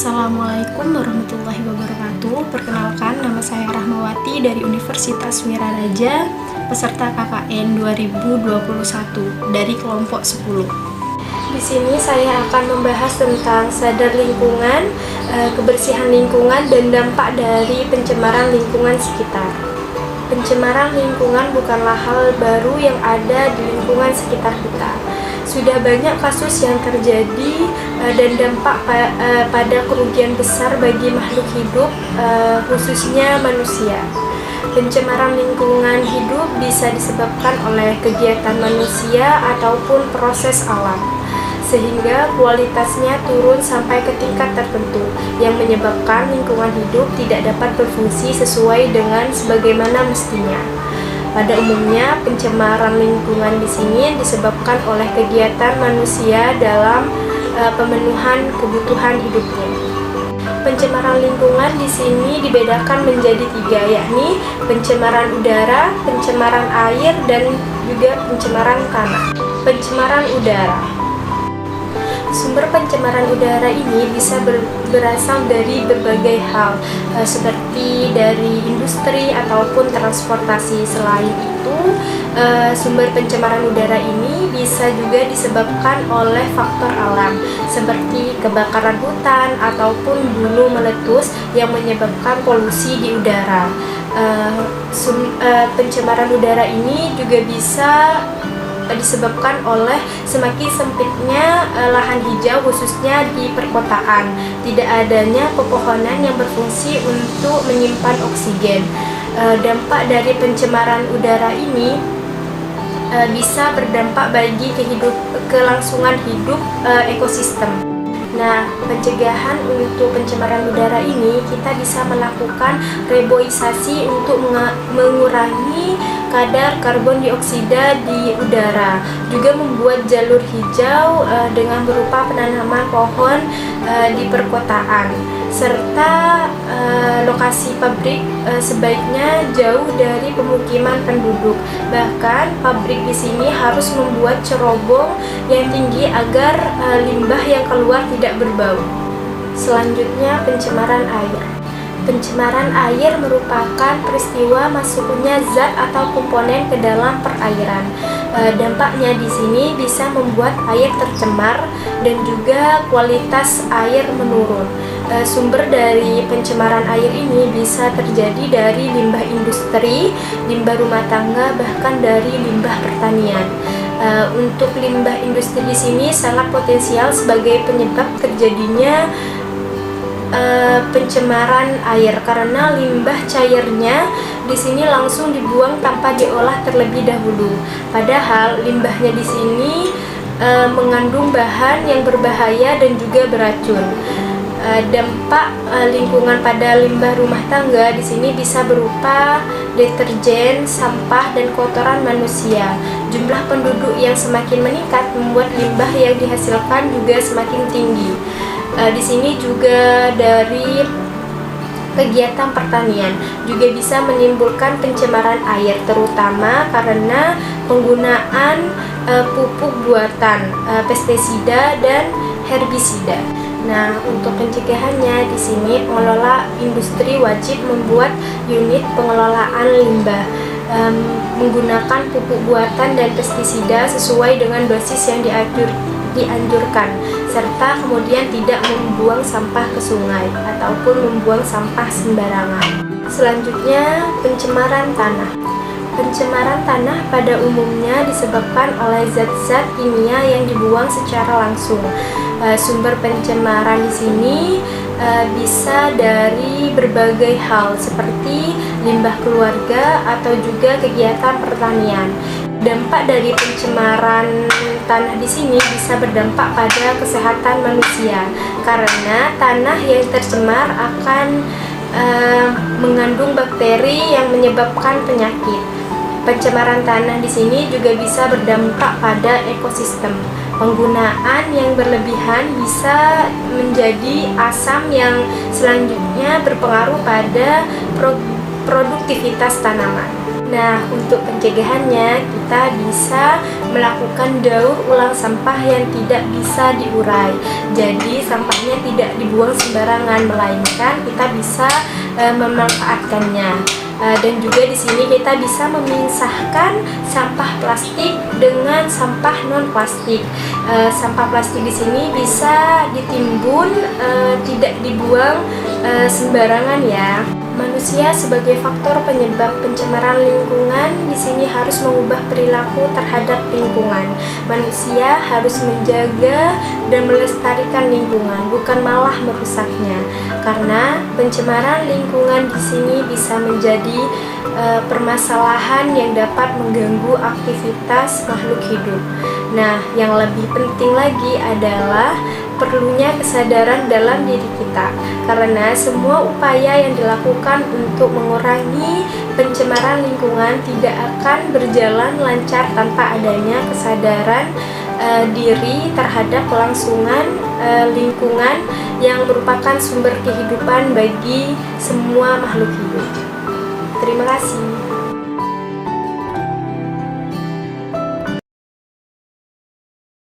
Assalamualaikum warahmatullahi wabarakatuh. Perkenalkan, nama saya Rahmawati dari Universitas Wiraraja, peserta KKN 2021 dari kelompok 10. Di sini saya akan membahas tentang sadar lingkungan, kebersihan lingkungan, dan dampak dari pencemaran lingkungan sekitar. Pencemaran lingkungan bukanlah hal baru yang ada di lingkungan sekitar kita. Sudah banyak kasus yang terjadi dan dampak pada kerugian besar bagi makhluk hidup, khususnya manusia. Pencemaran lingkungan hidup bisa disebabkan oleh kegiatan manusia ataupun proses alam, sehingga kualitasnya turun sampai ke tingkat tertentu yang menyebabkan lingkungan hidup tidak dapat berfungsi sesuai dengan sebagaimana mestinya. Pada umumnya, pencemaran lingkungan di sini disebabkan oleh kegiatan manusia dalam pemenuhan kebutuhan hidupnya. Pencemaran lingkungan di sini dibedakan menjadi 3, yakni pencemaran udara, pencemaran air, dan juga pencemaran tanah. Pencemaran udara. Sumber pencemaran udara ini bisa berasal dari berbagai hal, seperti dari industri ataupun transportasi. Selain itu, sumber pencemaran udara ini bisa juga disebabkan oleh faktor alam, seperti kebakaran hutan ataupun gunung meletus yang menyebabkan polusi di udara. Pencemaran udara ini juga bisa disebabkan oleh semakin sempitnya lahan hijau, khususnya di perkotaan, tidak adanya pepohonan yang berfungsi untuk menyimpan oksigen. Dampak dari pencemaran udara ini bisa berdampak bagi kelangsungan hidup ekosistem. Nah, pencegahan untuk pencemaran udara ini kita bisa melakukan reboisasi untuk mengurangi kadar karbon dioksida di udara, juga membuat jalur hijau dengan berupa penanaman pohon di perkotaan, serta lokasi pabrik sebaiknya jauh dari pemukiman penduduk. Bahkan pabrik di sini harus membuat cerobong yang tinggi agar limbah yang keluar tidak berbau. Selanjutnya, pencemaran air. Pencemaran air merupakan peristiwa masuknya zat atau komponen ke dalam perairan. Dampaknya di sini bisa membuat air tercemar dan juga kualitas air menurun. Sumber dari pencemaran air ini bisa terjadi dari limbah industri, limbah rumah tangga, bahkan dari limbah pertanian. Untuk limbah industri di sini sangat potensial sebagai penyebab terjadinya pencemaran air, karena limbah cairnya di sini langsung dibuang tanpa diolah terlebih dahulu. Padahal limbahnya di sini mengandung bahan yang berbahaya dan juga beracun. Dampak lingkungan pada limbah rumah tangga di sini bisa berupa deterjen, sampah, dan kotoran manusia. Jumlah penduduk yang semakin meningkat membuat limbah yang dihasilkan juga semakin tinggi. Di sini juga dari kegiatan pertanian juga bisa menimbulkan pencemaran air, terutama karena penggunaan pupuk buatan, pestisida, dan herbisida. Nah, untuk pencegahannya di sini pengelola industri wajib membuat unit pengelolaan limbah, menggunakan pupuk buatan dan pestisida sesuai dengan dosis yang dianjurkan, serta kemudian tidak membuang sampah ke sungai ataupun membuang sampah sembarangan. Selanjutnya, pencemaran tanah. Pencemaran tanah pada umumnya disebabkan oleh zat-zat kimia yang dibuang secara langsung. Sumber pencemaran di sini bisa dari berbagai hal, seperti limbah keluarga atau juga kegiatan pertanian. Dampak dari pencemaran tanah di sini bisa berdampak pada kesehatan manusia, karena tanah yang tercemar akan mengandung bakteri yang menyebabkan penyakit. Pencemaran tanah di sini juga bisa berdampak pada ekosistem. Penggunaan yang berlebihan bisa menjadi asam yang selanjutnya berpengaruh pada produktivitas tanaman. Nah, untuk pencegahannya kita bisa melakukan daur ulang sampah yang tidak bisa diurai. Jadi sampahnya tidak dibuang sembarangan, melainkan kita bisa memanfaatkannya. Dan juga di sini kita bisa memisahkan sampah plastik dengan sampah non plastik. Sampah plastik di sini bisa ditimbun, tidak dibuang sembarangan ya. Manusia sebagai faktor penyebab pencemaran lingkungan di sini harus mengubah perilaku terhadap lingkungan. Manusia harus menjaga dan melestarikan lingkungan, bukan malah merusaknya. Karena pencemaran lingkungan di sini bisa menjadi permasalahan yang dapat mengganggu aktivitas makhluk hidup. Nah, yang lebih penting lagi adalah perlunya kesadaran dalam diri kita, karena semua upaya yang dilakukan untuk mengurangi pencemaran lingkungan tidak akan berjalan lancar tanpa adanya kesadaran diri terhadap kelangsungan lingkungan yang merupakan sumber kehidupan bagi semua makhluk hidup. Terima kasih.